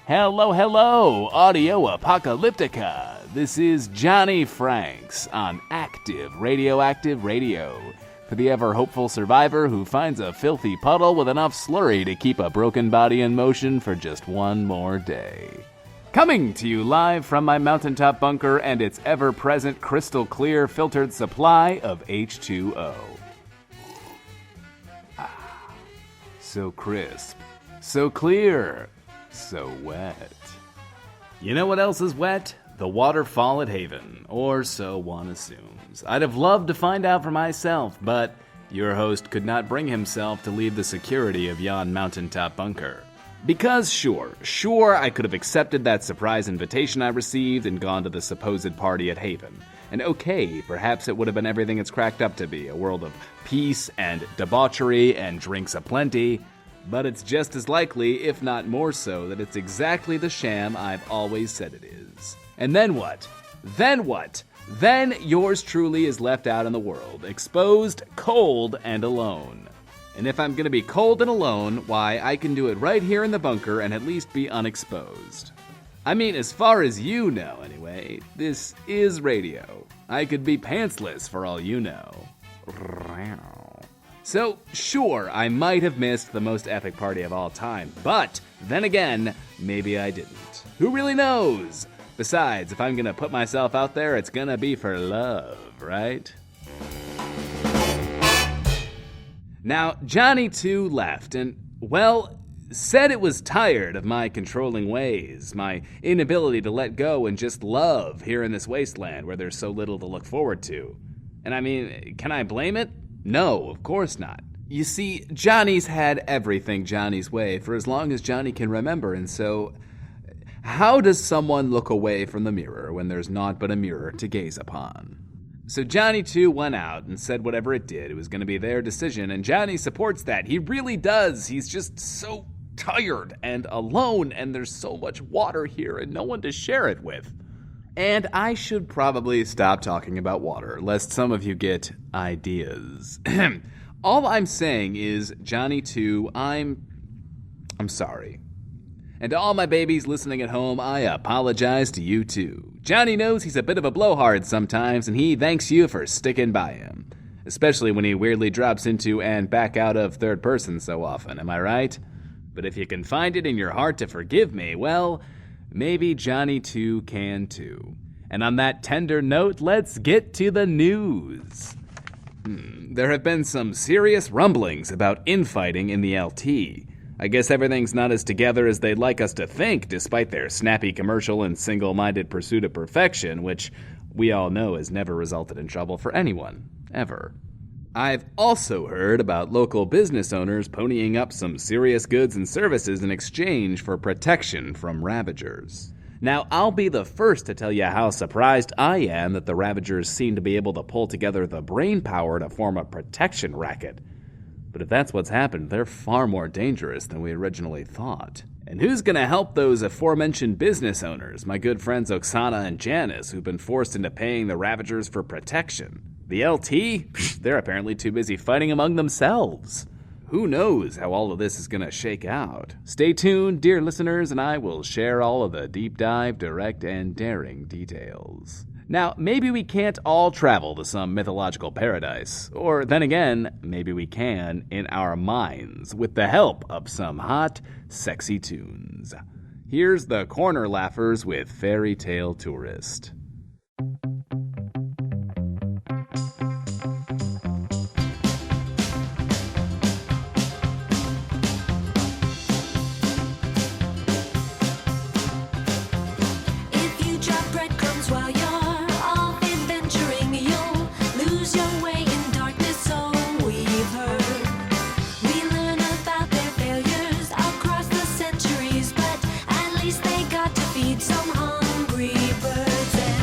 Hello, hello, Audio Apocalyptica. This is Johnny Franks on Radioactive Radio. For the ever-hopeful survivor who finds a filthy puddle with enough slurry to keep a broken body in motion for just one more day. Coming to you live from my mountaintop bunker and its ever-present crystal-clear filtered supply of H2O. So crisp, so clear, so wet. You know what else is wet? The waterfall at Haven, or so one assumes. I'd have loved to find out for myself, but your host could not bring himself to leave the security of yon mountaintop bunker. Because sure, I could have accepted that surprise invitation I received and gone to the supposed party at Haven. And okay, perhaps it would have been everything it's cracked up to be, a world of peace and debauchery and drinks aplenty. But it's just as likely, if not more so, that it's exactly the sham I've always said it is. And then what? Then yours truly is left out in the world, exposed, cold, and alone. And if I'm gonna be cold and alone, why, I can do it right here in the bunker and at least be unexposed. I mean, as far as you know, anyway, this is radio. I could be pantsless for all you know. So, sure, I might have missed the most epic party of all time, but then again, maybe I didn't. Who really knows? Besides, if I'm gonna put myself out there, it's gonna be for love, right? Now, Johnny too left and, well, said it was tired of my controlling ways, my inability to let go and just love here in this wasteland where there's so little to look forward to. And I mean, can I blame it? No, of course not. You see, Johnny's had everything Johnny's way for as long as Johnny can remember, and so how does someone look away from the mirror when there's naught but a mirror to gaze upon? So Johnny too went out and said whatever it did, it was going to be their decision, and Johnny supports that. He really does. He's just so tired and alone, and there's so much water here and no one to share it with. And I should probably stop talking about water, lest some of you get ideas. All I'm saying is, Johnny too, I'm sorry. And to all my babies listening at home, I apologize to you too. Johnny knows he's a bit of a blowhard sometimes, and he thanks you for sticking by him. Especially when he weirdly drops into and back out of third person so often, am I right? But if you can find it in your heart to forgive me, well, maybe Johnny too can too. And on that tender note, let's get to the news. There have been some serious rumblings about infighting in the LT. I guess everything's not as together as they'd like us to think, despite their snappy commercial and single-minded pursuit of perfection, which we all know has never resulted in trouble for anyone, ever. I've also heard about local business owners ponying up some serious goods and services in exchange for protection from Ravagers. Now, I'll be the first to tell you how surprised I am that the Ravagers seem to be able to pull together the brain power to form a protection racket. But if that's what's happened, they're far more dangerous than we originally thought. And who's gonna help those aforementioned business owners, my good friends Oksana and Janice, who've been forced into paying the Ravagers for protection? The LT? They're apparently too busy fighting among themselves. Who knows how all of this is gonna shake out? Stay tuned, dear listeners, and I will share all of the deep dive, direct, and daring details. Now, maybe we can't all travel to some mythological paradise. Or, then again, maybe we can in our minds with the help of some hot, sexy tunes. Here's the Corner Laughers with Fairy Tale Tourist. Some hungry birds.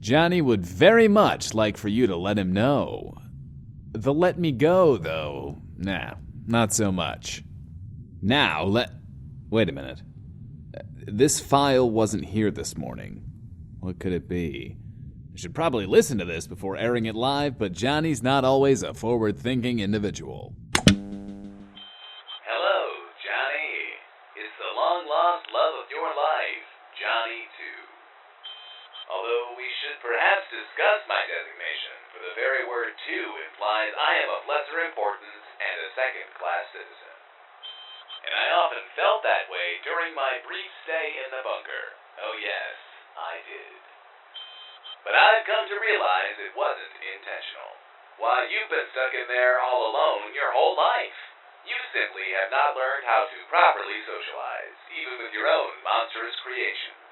Johnny would very much like for you to let him know. The let me go, though, nah, not so much. Now, wait a minute. This file wasn't here this morning. What could it be? I should probably listen to this before airing it live, but Johnny's not always a forward-thinking individual. Hello, Johnny. It's the long-lost love of your life, Johnny 2. Although we should perhaps discuss my designation, for the very word 2 implies I am of lesser importance and a second-class citizen. And I often felt that way during my brief stay in the bunker. Oh yes, I did. But I've come to realize it wasn't intentional. Why, you've been stuck in there all alone your whole life. You simply have not learned how to properly socialize, even with your own monstrous creations.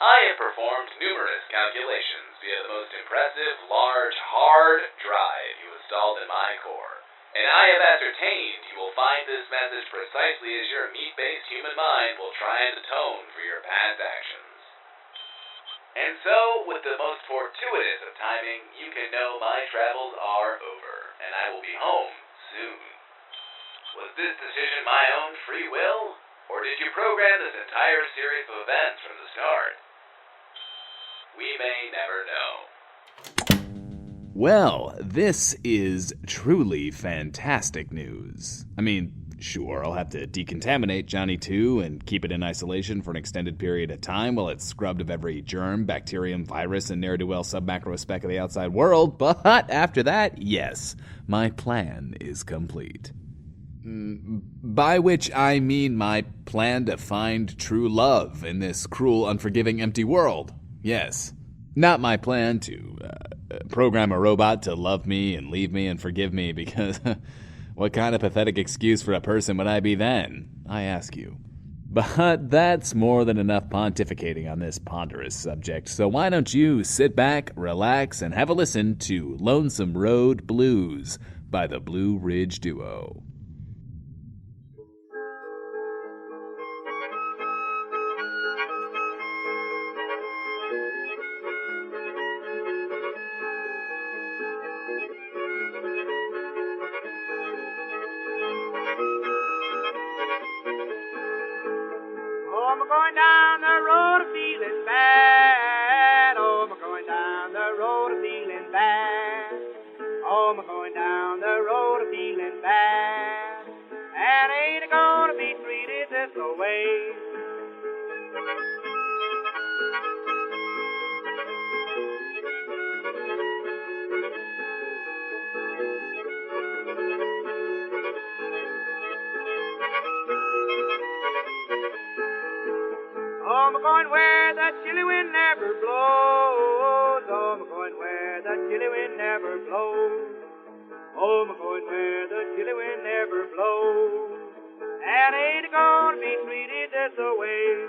I have performed numerous calculations via the most impressive, large, hard drive you installed in my core, and I have ascertained you will find this message precisely as your meat-based human mind will try and atone for your past actions. And so, with the most fortuitous of timing, you can know my travels are over, and I will be home soon. Was this decision my own free will, or did you program this entire series of events from the start? We may never know. Well, this is truly fantastic news. I mean, sure, I'll have to decontaminate Johnny 2 and keep it in isolation for an extended period of time while it's scrubbed of every germ, bacterium, virus, and ne'er-do-well submacro speck of the outside world, but after that, yes, my plan is complete. By which I mean my plan to find true love in this cruel, unforgiving, empty world. Yes. Not my plan to program a robot to love me and leave me and forgive me, because what kind of pathetic excuse for a person would I be then, I ask you? But that's more than enough pontificating on this ponderous subject, so why don't you sit back, relax, and have a listen to Lonesome Road Blues by the Blue Ridge Duo. I'm going down the road feeling bad. Oh, I'm going down the road feeling bad. Oh, I'm going down the road feeling bad. And ain't gonna be treated this way. Oh, I'm going where the chilly wind never blows. Oh, I'm going where the chilly wind never blows. Oh, I'm going where the chilly wind never blows. And ain't gonna be treated this way.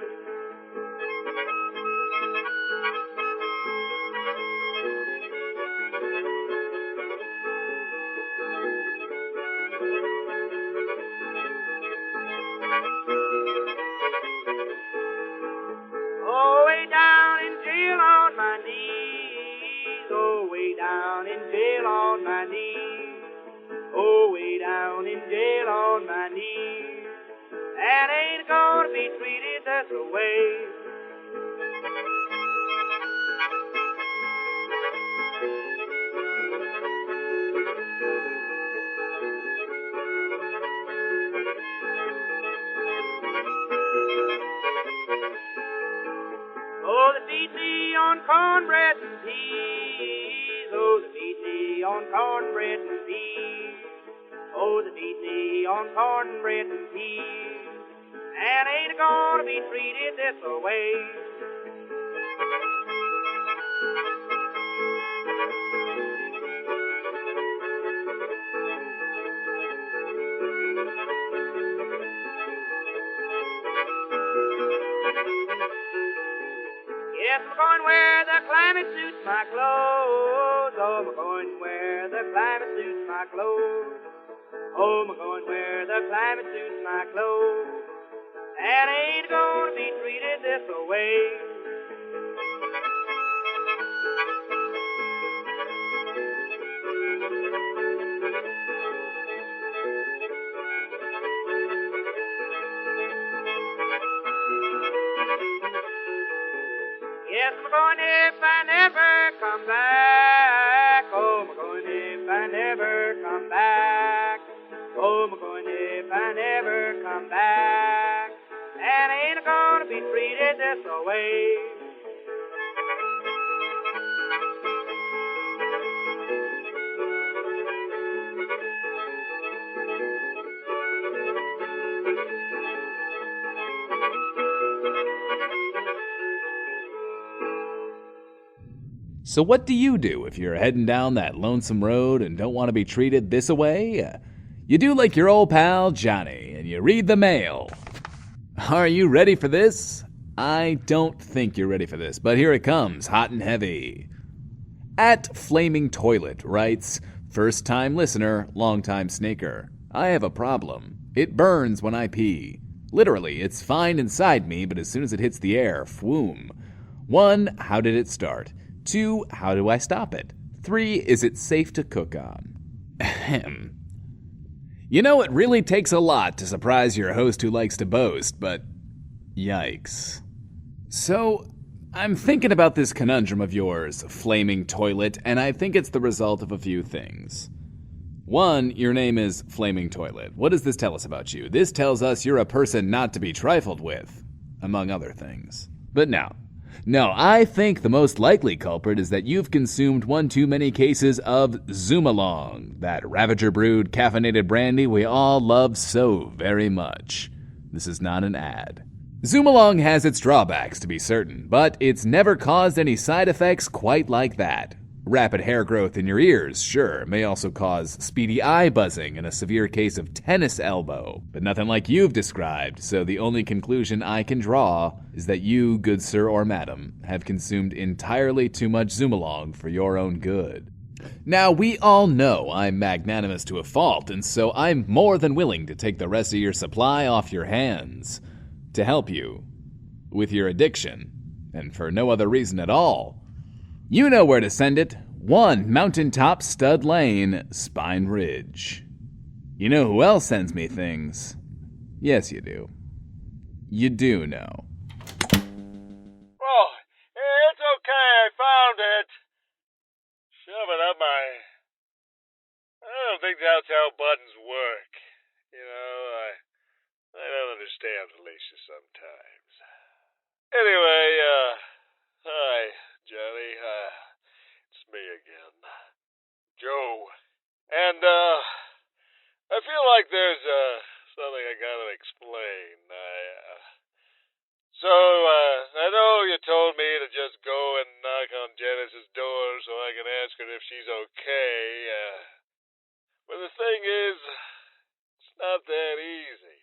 Oh, way down in jail on my knees. Oh, way down in jail on my knees. Oh, way down in jail on my knees. And ain't gonna be treated this way. Oh, the DT on cornbread and peas. Oh, the DT on cornbread and peas. Oh, the DT on cornbread and peas. And ain't gonna be treated this way. Yes, I'm going where the climate suits my clothes. Oh, I'm going where the climate suits my clothes. Oh, I'm going where the climate suits my clothes. And ain't gonna be treated this way. never come back. And I ain't gonna be treated this way. So what do you do if you're heading down that lonesome road and don't want to be treated this-a-way? You do like your old pal Johnny, and you read the mail. Are you ready for this? I don't think you're ready for this, but here it comes, hot and heavy. At Flaming Toilet writes, first-time listener, long-time snaker. I have a problem. It burns when I pee. Literally, it's fine inside me, but as soon as it hits the air, phoom. 1, how did it start? 2, how do I stop it? 3, is it safe to cook on? Ahem. You know, it really takes a lot to surprise your host who likes to boast, but yikes. So, I'm thinking about this conundrum of yours, Flaming Toilet, and I think it's the result of a few things. 1, your name is Flaming Toilet. What does this tell us about you? This tells us you're a person not to be trifled with, among other things. But no, I think the most likely culprit is that you've consumed one too many cases of Zoomalong, that Ravager brewed caffeinated brandy we all love so very much. This is not an ad. Zoomalong has its drawbacks, to be certain, but it's never caused any side effects quite like that. Rapid hair growth in your ears, sure, may also cause speedy eye buzzing and a severe case of tennis elbow, but nothing like you've described, so the only conclusion I can draw is that you, good sir or madam, have consumed entirely too much Zoomalong for your own good. Now, we all know I'm magnanimous to a fault, and so I'm more than willing to take the rest of your supply off your hands to help you with your addiction, and for no other reason at all. You know where to send it. 1 Mountaintop Stud Lane, Spine Ridge. You know who else sends me things? Yes, you do. You do know. Oh, it's okay, I found it. Shove it up my... I don't think that's how buttons work. You know, I don't understand Felicia sometimes. Anyway, hi, Johnny. It's me again. Joe. And, I feel like there's, something I gotta explain. I know you told me to just go and knock on Janice's door so I can ask her if she's okay. But the thing is, it's not that easy.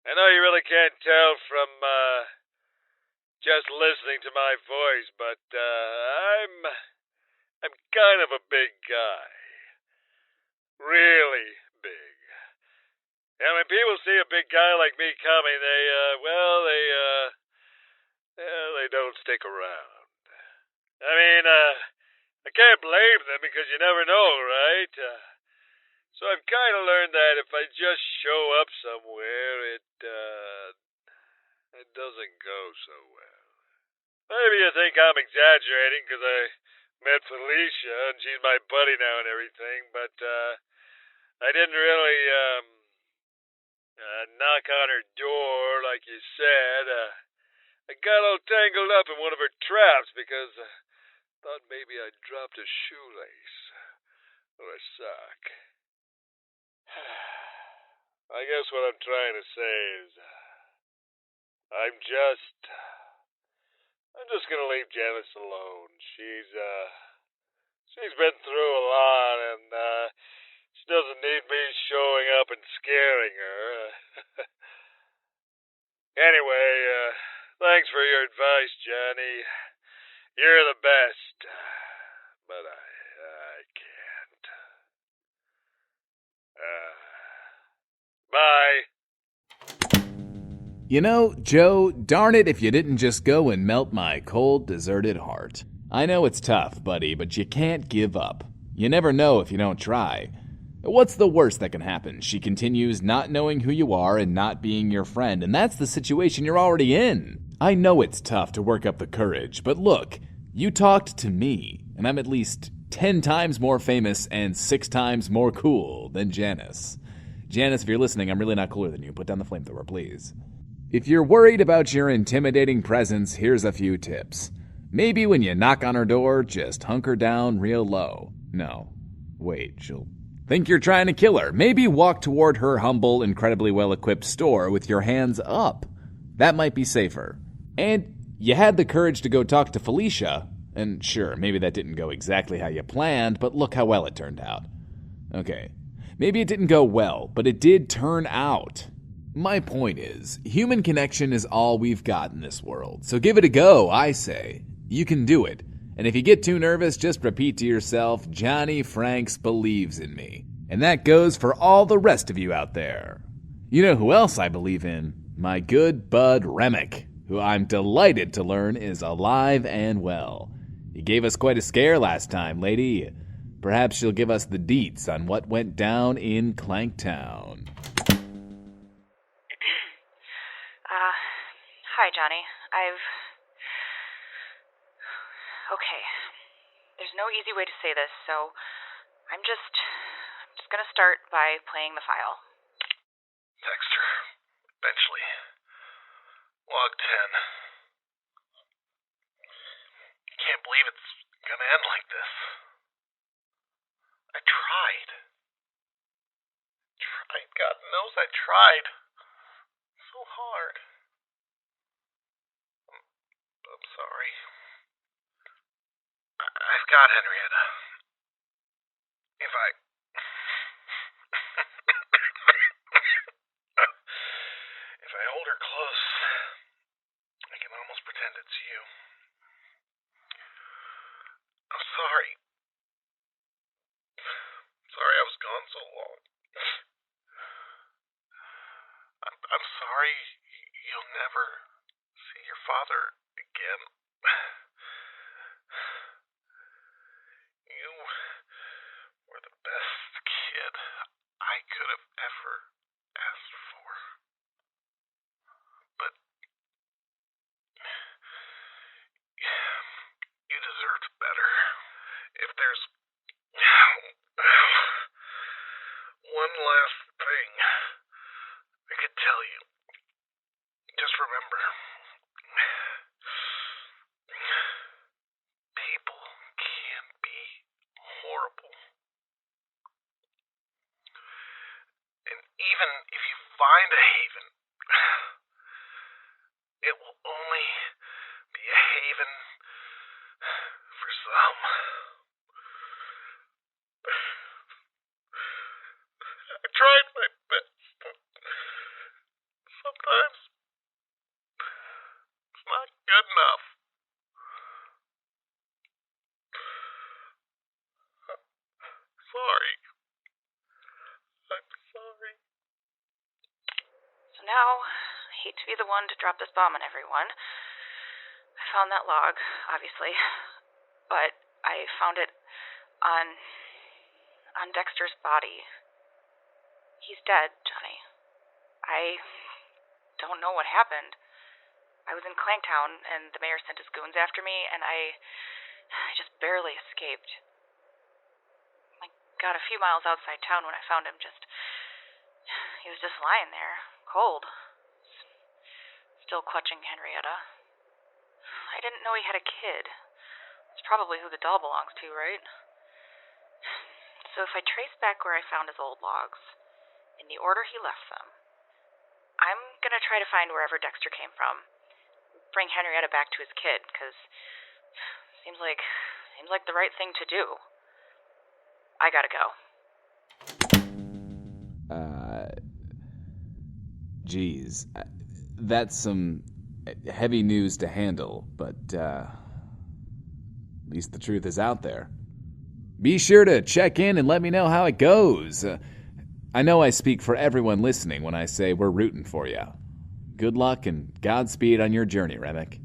I know you really can't tell from, just listening to my voice, but, I'm kind of a big guy. Really big. And when people see a big guy like me coming, they don't stick around. I mean, I can't blame them because you never know, right? So I've kind of learned that if I just show up somewhere, it doesn't go so well. Maybe you think I'm exaggerating because I met Felicia and she's my buddy now and everything, but I didn't really knock on her door like you said. I got all tangled up in one of her traps because I thought maybe I dropped a shoelace or a sock. I guess what I'm trying to say is I'm just gonna leave Janice alone. She's been through a lot and she doesn't need me showing up and scaring her. Anyway, thanks for your advice, Johnny. You're the best. But I can't. Bye. You know, Joe, darn it if you didn't just go and melt my cold, deserted heart. I know it's tough, buddy, but you can't give up. You never know if you don't try. What's the worst that can happen? She continues not knowing who you are and not being your friend, and that's the situation you're already in. I know it's tough to work up the courage, but look, you talked to me, and I'm at least 10 times more famous and 6 times more cool than Janice. Janice, if you're listening, I'm really not cooler than you. Put down the flamethrower, please. If you're worried about your intimidating presence, here's a few tips. Maybe when you knock on her door, just hunker down real low. No, wait, she'll think you're trying to kill her. Maybe walk toward her humble, incredibly well-equipped store with your hands up. That might be safer. And you had the courage to go talk to Felicia, and sure, maybe that didn't go exactly how you planned, but look how well it turned out. Okay, maybe it didn't go well, but it did turn out. My point is, human connection is all we've got in this world, so give it a go, I say. You can do it. And if you get too nervous, just repeat to yourself, Johnny Franks believes in me. And that goes for all the rest of you out there. You know who else I believe in? My good bud Remmick, who I'm delighted to learn is alive and well. He gave us quite a scare last time, lady. Perhaps she'll give us the deets on what went down in Clanktown. Hi, Johnny. Okay. There's no easy way to say this, so I'm just gonna start by playing the file. Dexter, Benchley, Log 10. Can't believe it's gonna end like this. I tried. God knows I tried. So hard. I'm sorry. I've got Henrietta. If I hold her close, I can almost pretend it's you. I'm sorry. Sorry I was gone so long. I'm sorry you'll never see your father again. You were the best kid I could have ever asked for. But you deserved better. If there's one last thing I could tell you, just remember, people can be horrible. And even if you find a haven, it will only be a haven for some. I tried my best, but sometimes it's not good enough. Sorry. I'm sorry. So now, I hate to be the one to drop this bomb on everyone. I found that log, obviously, but I found it on Dexter's body. He's dead, Johnny. I don't know what happened. I was in Clanktown, and the mayor sent his goons after me, and I just barely escaped. I got a few miles outside town when I found him. He was just lying there, cold, still clutching Henrietta. I didn't know he had a kid. It's probably who the doll belongs to, right? So if I trace back where I found his old logs, in the order he left them, I'm gonna try to find wherever Dexter came from, bring Henrietta back to his kid, because seems like the right thing to do. I gotta go. Geez, that's some heavy news to handle, but at least the truth is out there. Be sure to check in and let me know how it goes. I know I speak for everyone listening when I say we're rooting for you. Good luck and Godspeed on your journey, Remmick.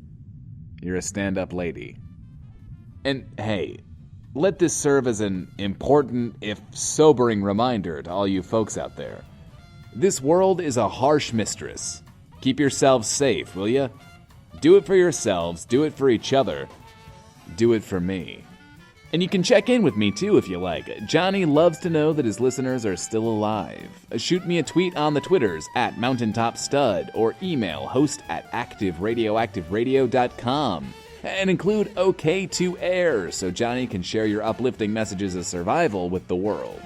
You're a stand-up lady. And hey, let this serve as an important, if sobering reminder to all you folks out there. This world is a harsh mistress. Keep yourselves safe, will ya? Do it for yourselves, do it for each other, do it for me. And you can check in with me too if you like. Johnny loves to know that his listeners are still alive. Shoot me a tweet on the Twitters at MountaintopStud or email host@radioactiveradio.com. And include OK to Air so Johnny can share your uplifting messages of survival with the world.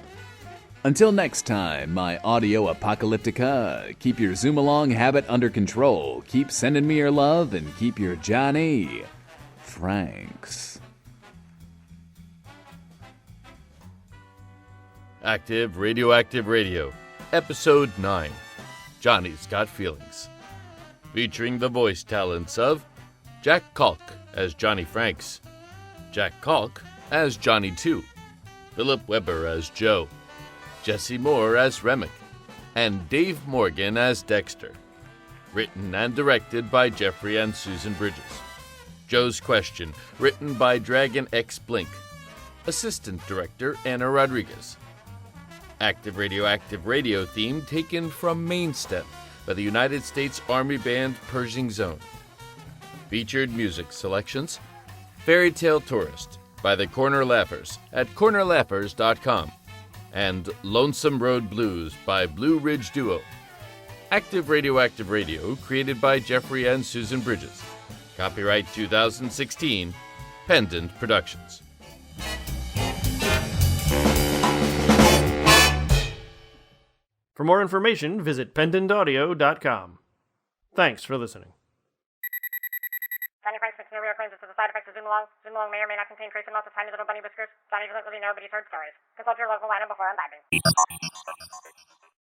Until next time, my audio apocalyptica, keep your zoom-along habit under control, keep sending me your love, and keep your Johnny Franks. Radioactive Radio, Episode 9, Johnny's Got Feelings. Featuring the voice talents of Jack Kalk as Johnny Franks, Jack Kalk as Johnny 2, Philip Weber as Joe, Jesse Moore as Remmick, and Dave Morgan as Dexter. Written and directed by Jeffrey and Susan Bridges. Joe's Question, written by Dragon X Blink. Assistant Director Anna Rodriguez. Radioactive Radio theme taken from Main Step by the United States Army Band Pershing Zone. Featured music selections: Fairy Tale Tourist by the Corner Laughers at cornerlaughers.com and Lonesome Road Blues by Blue Ridge Duo. Radioactive Radio created by Jeffrey and Susan Bridges. Copyright 2016, Pendant Productions. For more information, visit pendantaudio.com. Thanks for listening. Johnny Franks makes no real claims as to the side effects of Zoom Along. Zoom Along may or may not contain trace amounts of tiny little bunny whiskers. Johnny doesn't really know, but he's heard stories. Consult your local line before imbibing.